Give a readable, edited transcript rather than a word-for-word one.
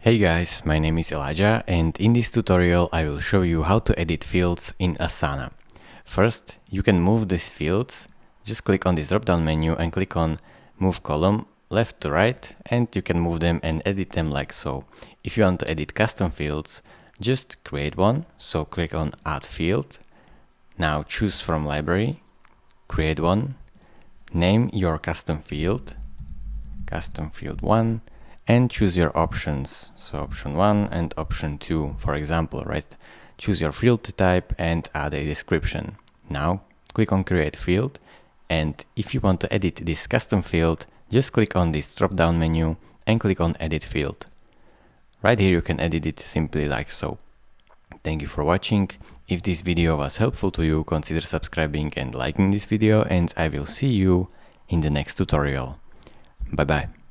Hey guys, my name is Elijah and in this tutorial I will show you how to edit fields in Asana. First, you can move these fields. Just click on this drop down menu and click on Move Column left to right, and you can move them and edit them like so. If you want to edit custom fields, just create one. So click on Add Field. Now choose from library, create one, name your custom field 1, and choose your options. So option 1 and option 2, for example, right? Choose your field type and add a description. Now click on create field, and if you want to edit this custom field, just click on this drop down menu and click on edit field. Right here you can edit it simply like so. Thank you for watching. If this video was helpful to you, consider subscribing and liking this video, and I will see you in the next tutorial. Bye bye.